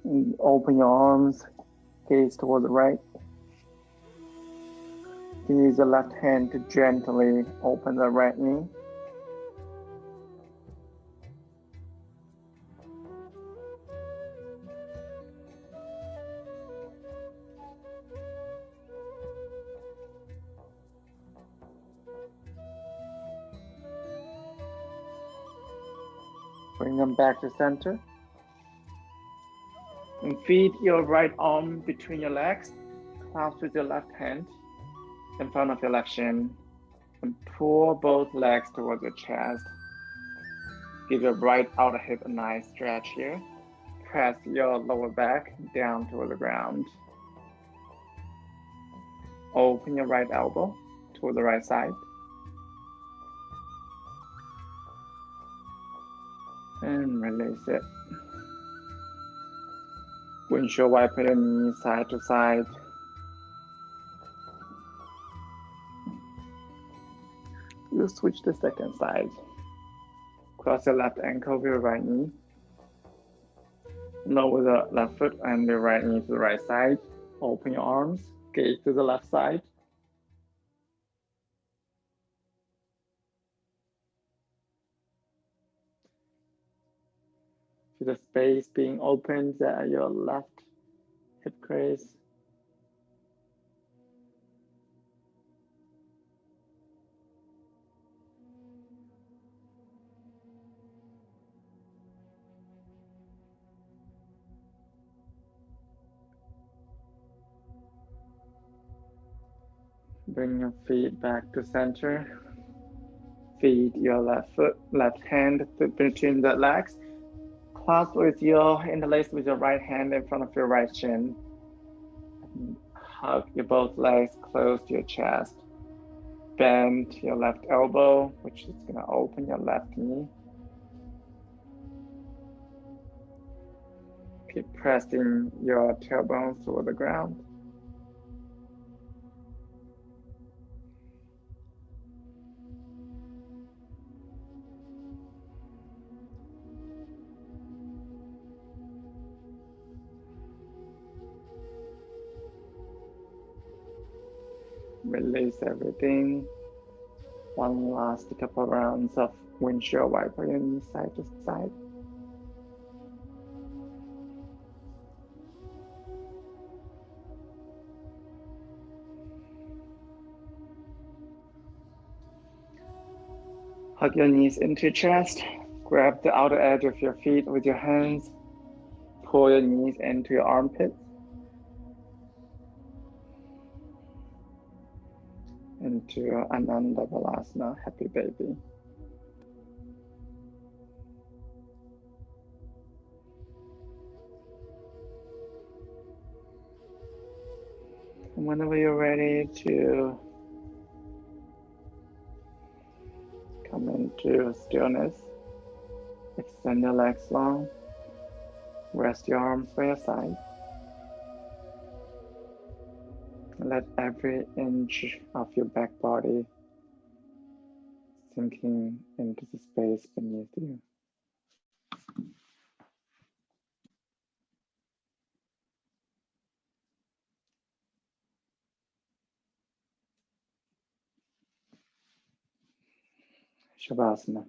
And open your arms, gaze toward the right. You can use your left hand to gently open the right knee. Bring them back to center. And feed your right arm between your legs, clasp with your left hand in front of your left shin, and pull both legs towards your chest. Give your right outer hip a nice stretch here. Press your lower back down toward the ground. Open your right elbow toward the right side. And release it. Windshield wiper your knees side to side. We'll switch the second side. Cross your left ankle with your right knee. Lower the left foot and your right knee to the right side. Open your arms, gaze to the left side. Feel the space being opened at your left hip crease. Bring your feet back to center. Feed your left hand between the legs. Clasp with interlace with your right hand in front of your right shin. Hug your both legs close to your chest. Bend your left elbow, which is going to open your left knee. Keep pressing your tailbone through the ground. Release everything. One last couple rounds of windshield wiper your knees side to side. Hug your knees into your chest. Grab the outer edge of your feet with your hands. Pull your knees into your armpits. Into Ananda Balasana, happy baby. And whenever you're ready to come into stillness, extend your legs long, rest your arms by your side. Let every inch of your back body sinking into the space beneath you. Shavasana.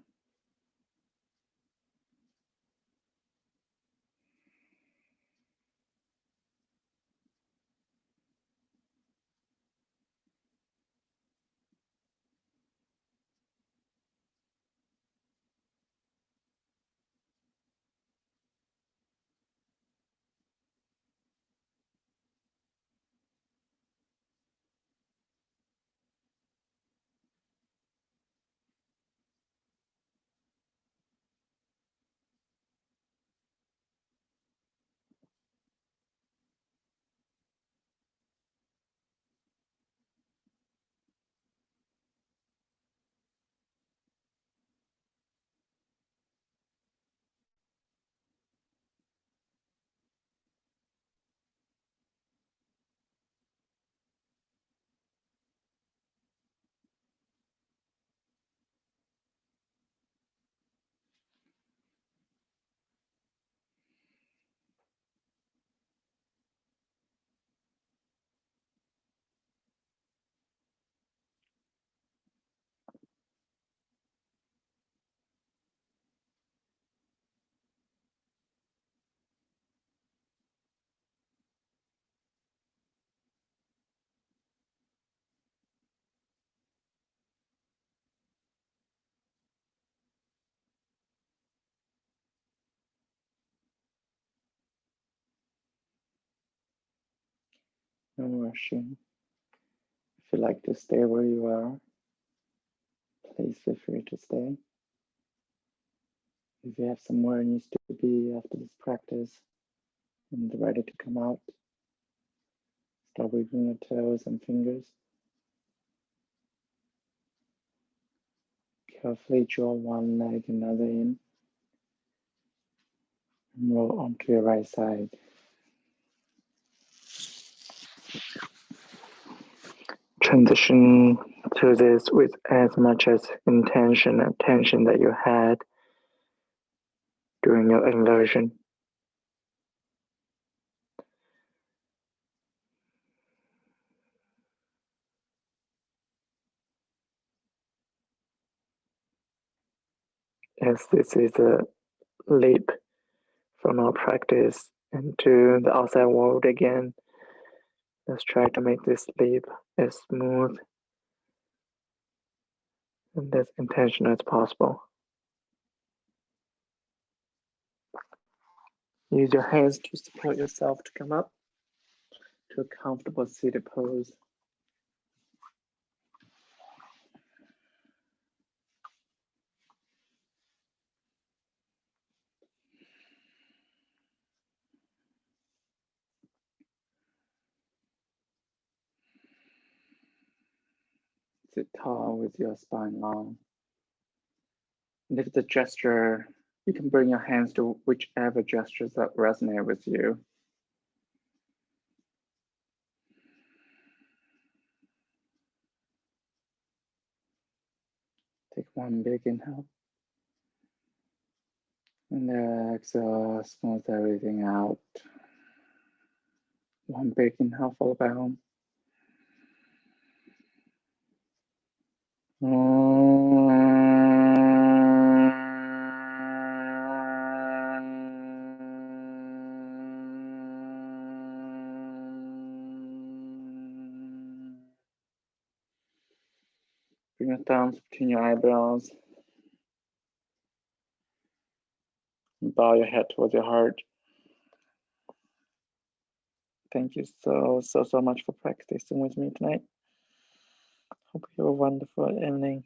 No rushing. If you like to stay where you are, please feel free to stay. If you have somewhere you need to be after this practice and ready to come out, start wiggling your toes and fingers. Carefully draw one leg another in and roll onto your right side. Transition to this with as much as intention and tension that you had during your inversion. As this is a leap from our practice into the outside world again, let's try to make this leap as smooth and as intentional as possible. Use your hands to support yourself to come up to a comfortable seated pose. Sit tall with your spine long. And if the gesture You can bring your hands to whichever gestures that resonate with you. Take one big inhale. And exhale, smooth everything out. One big inhale followed by home. Bring your thumbs between your eyebrows. Bow your head towards your heart. Thank you so much for practicing with me tonight. Hope you have a wonderful evening.